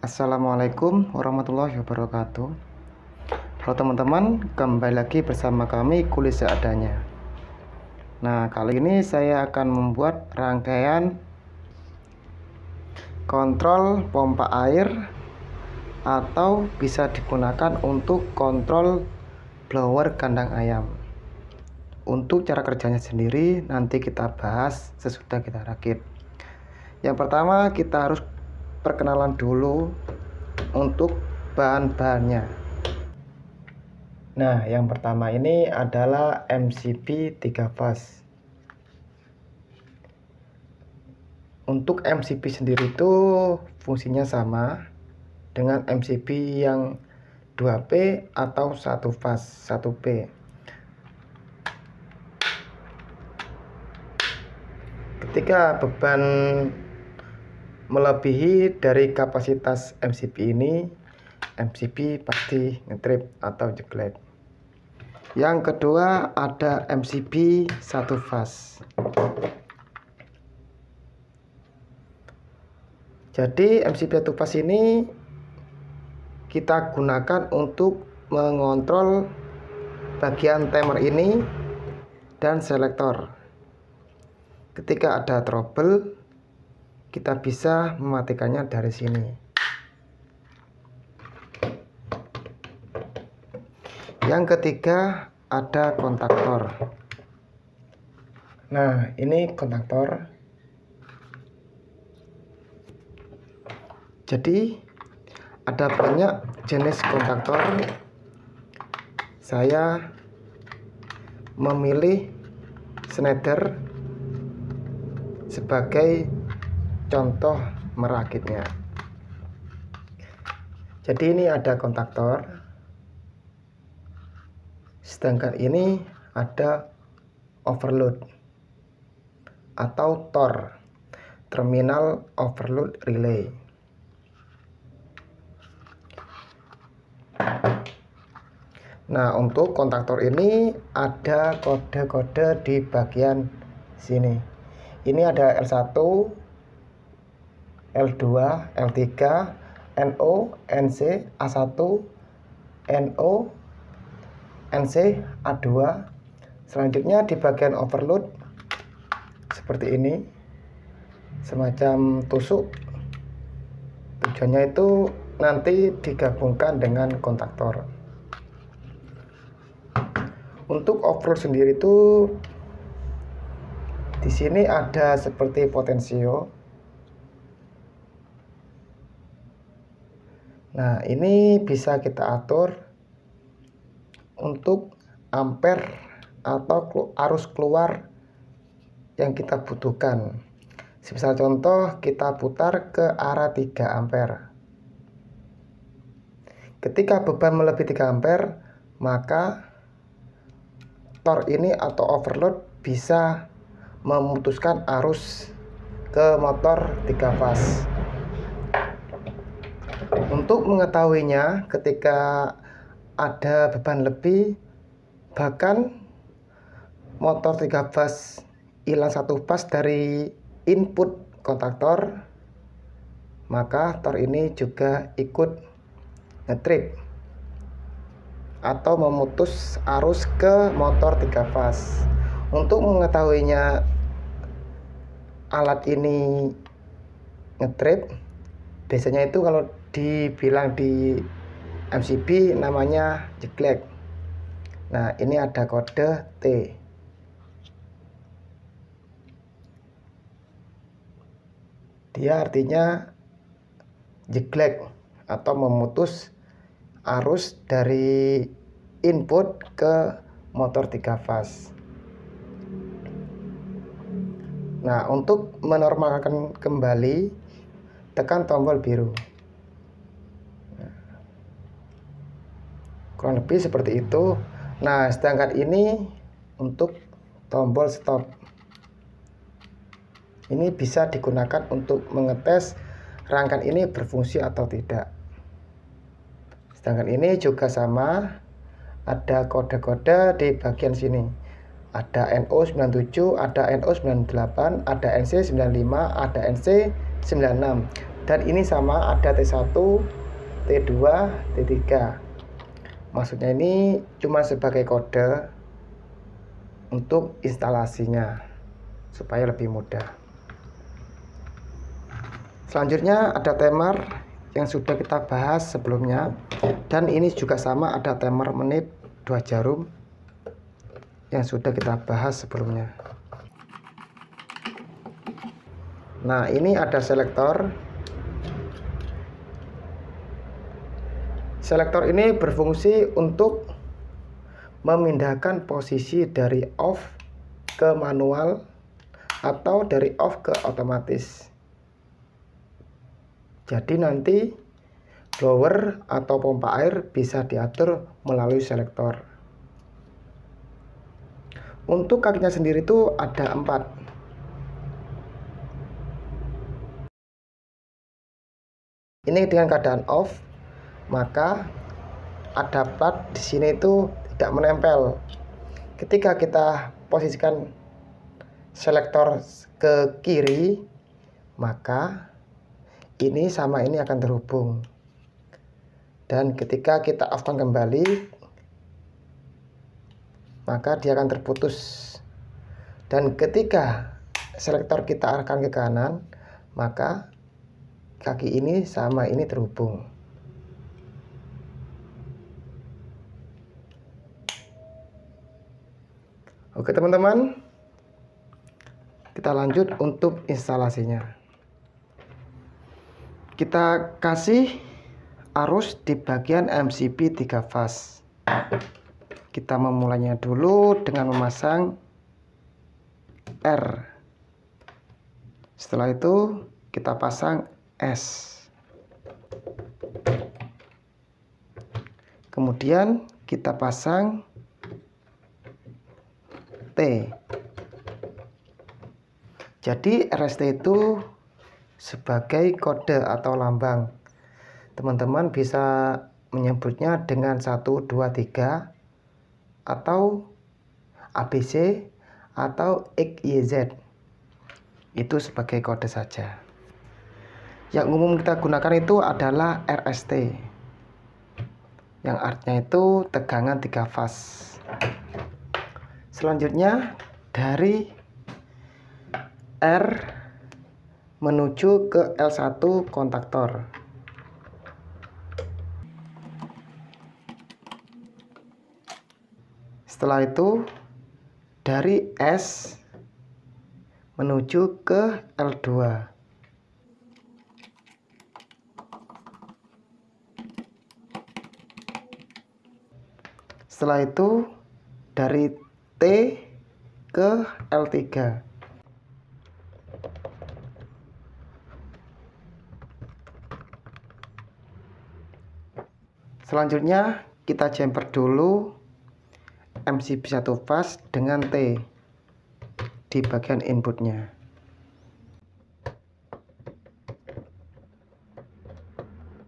Assalamualaikum warahmatullahi wabarakatuh. Halo teman-teman, kembali lagi bersama kami Kulis Seadanya. Nah, kali ini saya akan membuat rangkaian kontrol pompa air atau bisa digunakan untuk kontrol blower kandang ayam. Untuk cara kerjanya sendiri nanti kita bahas sesudah kita rakit. Yang pertama kita harus perkenalan dulu untuk bahan-bahannya. Nah, yang pertama ini adalah MCB 3 fase. Untuk MCB sendiri itu fungsinya sama dengan MCB yang 2P atau 1 fase 1P. Ketika beban melebihi dari kapasitas MCB ini, MCB pasti ngetrip atau jeglek. Yang kedua ada MCB 1 fase. Jadi MCB 1 fase ini kita gunakan untuk mengontrol bagian timer ini dan selektor. Ketika ada trouble, kita bisa mematikannya dari sini. Yang ketiga ada kontaktor. Nah, ini kontaktor. Jadi ada banyak jenis kontaktor. Saya memilih Schneider sebagai contoh merakitnya. Jadi ini ada kontaktor, sedangkan ini ada overload atau TOR, terminal overload relay. Nah, untuk kontaktor ini ada kode-kode di bagian sini. Ini ada L1, L2, L3, NO, NC, A1, NO, NC, A2. Selanjutnya di bagian overload seperti ini, semacam tusuk. Tujuannya itu nanti digabungkan dengan kontaktor. Untuk overload sendiri itu di sini ada seperti potensio. Nah, ini bisa kita atur untuk ampere atau arus keluar yang kita butuhkan. Semisal contoh kita putar ke arah 3 ampere. Ketika beban melebihi 3 ampere, maka TOR ini atau overload bisa memutuskan arus ke motor 3 fase. Untuk mengetahuinya, ketika ada beban lebih, bahkan motor 3 fase hilang 1 fase dari input kontaktor, maka TOR ini juga ikut ngetrip atau memutus arus ke motor 3 fase. Untuk mengetahuinya alat ini ngetrip, biasanya itu kalau dibilang di MCB namanya jeglek. Nah, ini ada kode T. Dia artinya jeglek atau memutus arus dari input ke motor 3 fase. Nah, untuk menormalkan kembali, tekan tombol biru. Kurang lebih seperti itu. Nah, sedangkan ini untuk tombol stop. Ini bisa digunakan untuk mengetes rangkaian ini berfungsi atau tidak. Sedangkan ini juga sama, ada kode-kode di bagian sini. Ada NO97, ada NO98, ada NC95, ada NC96. Dan ini sama, ada T1, T2, T3. Maksudnya ini cuma sebagai kode untuk instalasinya supaya lebih mudah. Selanjutnya ada timer yang sudah kita bahas sebelumnya, dan ini juga sama, ada timer menit 2 jarum yang sudah kita bahas sebelumnya. Nah, ini ada selektor. Selektor ini berfungsi untuk memindahkan posisi dari off ke manual atau dari off ke otomatis. Jadi nanti blower atau pompa air bisa diatur melalui selektor. Untuk kakinya sendiri itu ada 4. Ini dengan keadaan off, maka ada plat di sini itu tidak menempel. Ketika kita posisikan selektor ke kiri, maka ini sama ini akan terhubung. Dan ketika kita off-kan kembali, maka dia akan terputus. Dan ketika selektor kita arahkan ke kanan, maka kaki ini sama ini terhubung. Oke teman-teman, kita lanjut untuk instalasinya. Kita kasih arus di bagian MCB 3 fase. Kita memulainya dulu dengan memasang R. Setelah itu kita pasang S. Kemudian kita pasang T. Jadi RST itu sebagai kode atau lambang. Teman-teman bisa menyebutnya dengan 1, 2, 3 atau ABC atau XYZ. Itu sebagai kode saja. Yang umum kita gunakan itu adalah RST, yang artinya itu tegangan 3 fase. Selanjutnya dari R menuju ke L1 kontaktor. Setelah itu dari S menuju ke L2. Setelah itu dari T ke L3. Selanjutnya kita jumper dulu MCB 1 fase dengan T di bagian inputnya.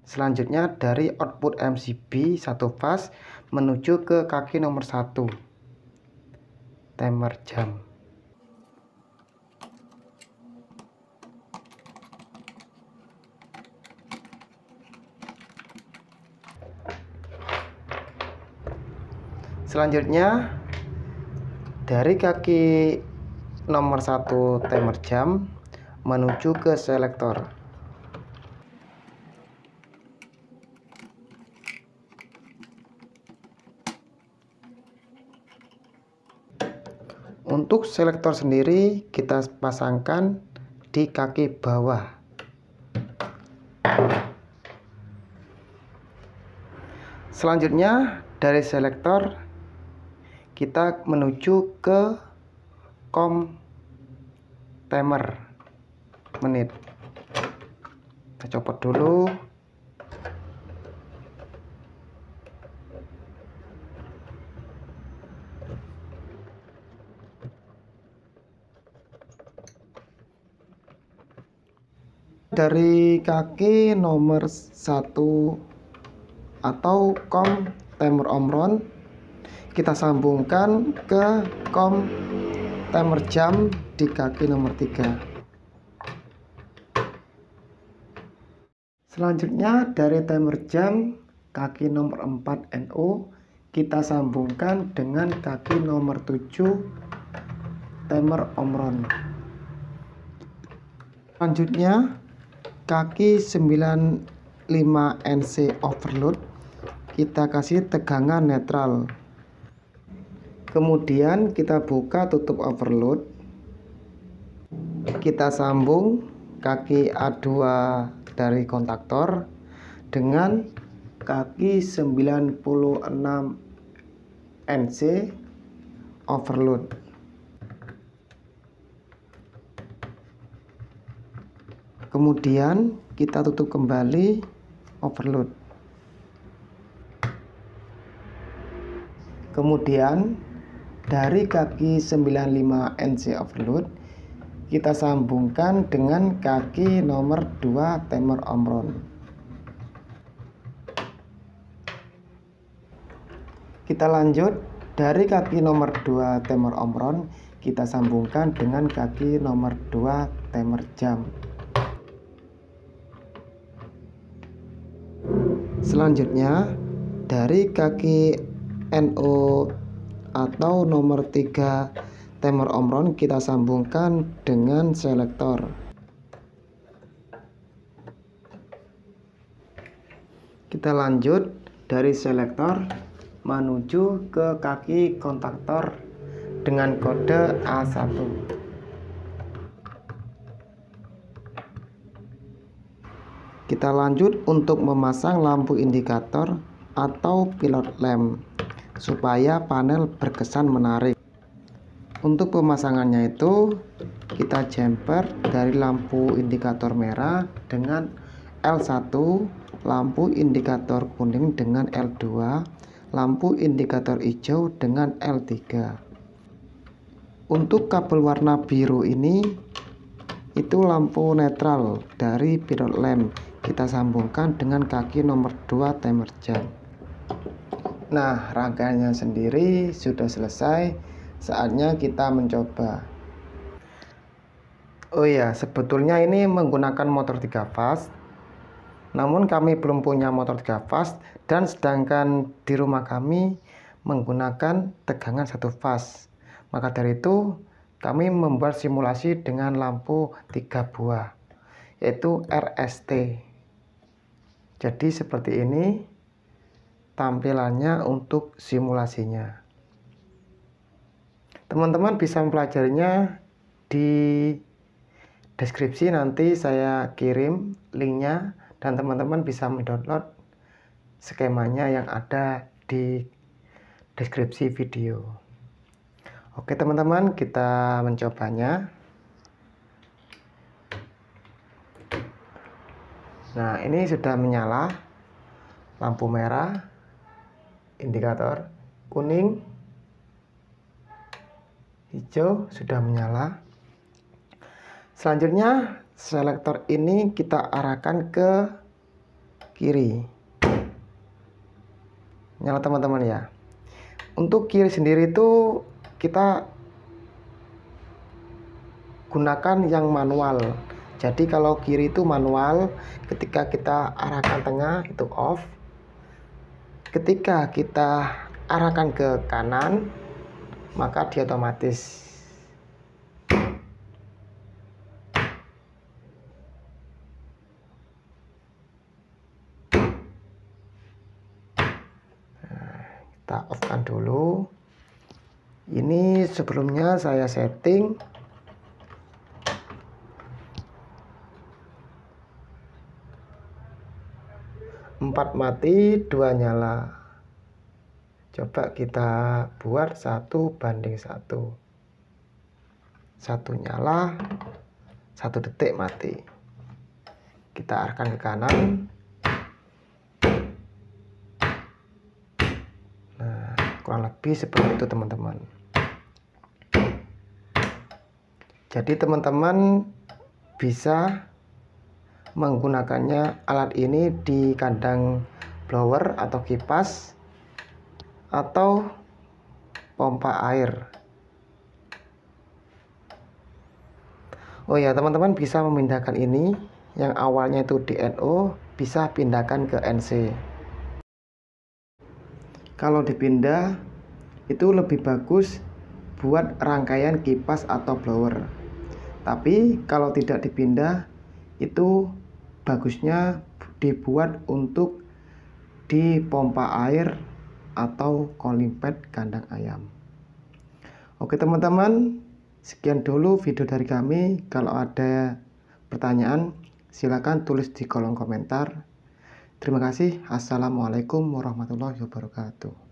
Selanjutnya dari output MCB 1 fase menuju ke kaki nomor 1, timer jam. Selanjutnya dari kaki nomor 1 timer jam menuju ke selektor. Untuk selektor sendiri kita pasangkan di kaki bawah. Selanjutnya dari selektor kita menuju ke COM timer menit. Kita copot dulu. Dari kaki nomor 1 atau COM timer omron kita sambungkan ke COM timer jam di kaki nomor 3. Selanjutnya dari timer jam kaki nomor 4 NO kita sambungkan dengan kaki nomor 7 timer omron. Selanjutnya kaki 95 NC overload kita kasih tegangan netral. Kemudian kita buka tutup overload, kita sambung kaki A2 dari kontaktor dengan kaki 96 NC overload. Kemudian kita tutup kembali overload. Kemudian dari kaki 95 NC overload kita sambungkan dengan kaki nomor 2 timer omron. Kita lanjut dari kaki nomor 2 timer omron kita sambungkan dengan kaki nomor 2 timer jam. Selanjutnya dari kaki NO atau nomor 3 timer omron kita sambungkan dengan selektor. Kita lanjut dari selektor menuju ke kaki kontaktor dengan kode A1. Kita lanjut untuk memasang lampu indikator atau pilot lamp supaya panel berkesan menarik. Untuk pemasangannya itu kita jumper dari lampu indikator merah dengan L1, lampu indikator kuning dengan L2, lampu indikator hijau dengan L3. Untuk kabel warna biru ini itu lampu netral dari pilot lamp kita sambungkan dengan kaki nomor 2 timer jam. Nah, rangkaiannya sendiri sudah selesai. Saatnya kita mencoba. Oh ya, sebetulnya ini menggunakan motor 3 fase. Namun kami belum punya motor 3 fase dan sedangkan di rumah kami menggunakan tegangan 1 fase. Maka dari itu kami membuat simulasi dengan lampu 3 buah yaitu RST. Jadi seperti ini tampilannya untuk simulasinya. Teman-teman bisa mempelajarinya di deskripsi, nanti saya kirim linknya dan teman-teman bisa mendownload skemanya yang ada di deskripsi video. Oke teman-teman, kita mencobanya. Nah, ini sudah menyala lampu merah, indikator kuning, hijau sudah menyala. Selanjutnya selektor ini kita arahkan ke kiri. Nyala teman-teman ya. Untuk kiri sendiri itu kita gunakan yang manual. Jadi kalau kiri itu manual, ketika kita arahkan tengah itu off. Ketika kita arahkan ke kanan, maka dia otomatis. Nah, kita off-kan dulu. Ini sebelumnya saya setting 4 mati 2 nyala. Coba kita buat 1:1. 1 nyala, 1 detik mati. Kita arahkan ke kanan. Nah, kurang lebih seperti itu teman-teman. Jadi teman-teman bisa menggunakannya alat ini di kandang blower atau kipas atau pompa air. Oh ya teman-teman, bisa memindahkan ini yang awalnya itu di NO bisa pindahkan ke NC. Kalau dipindah itu lebih bagus buat rangkaian kipas atau blower. Tapi kalau tidak dipindah itu bagusnya dibuat untuk di pompa air atau cooling pad kandang ayam. Oke teman-teman, sekian dulu video dari kami. Kalau ada pertanyaan silakan tulis di kolom komentar. Terima kasih. Assalamualaikum warahmatullahi wabarakatuh.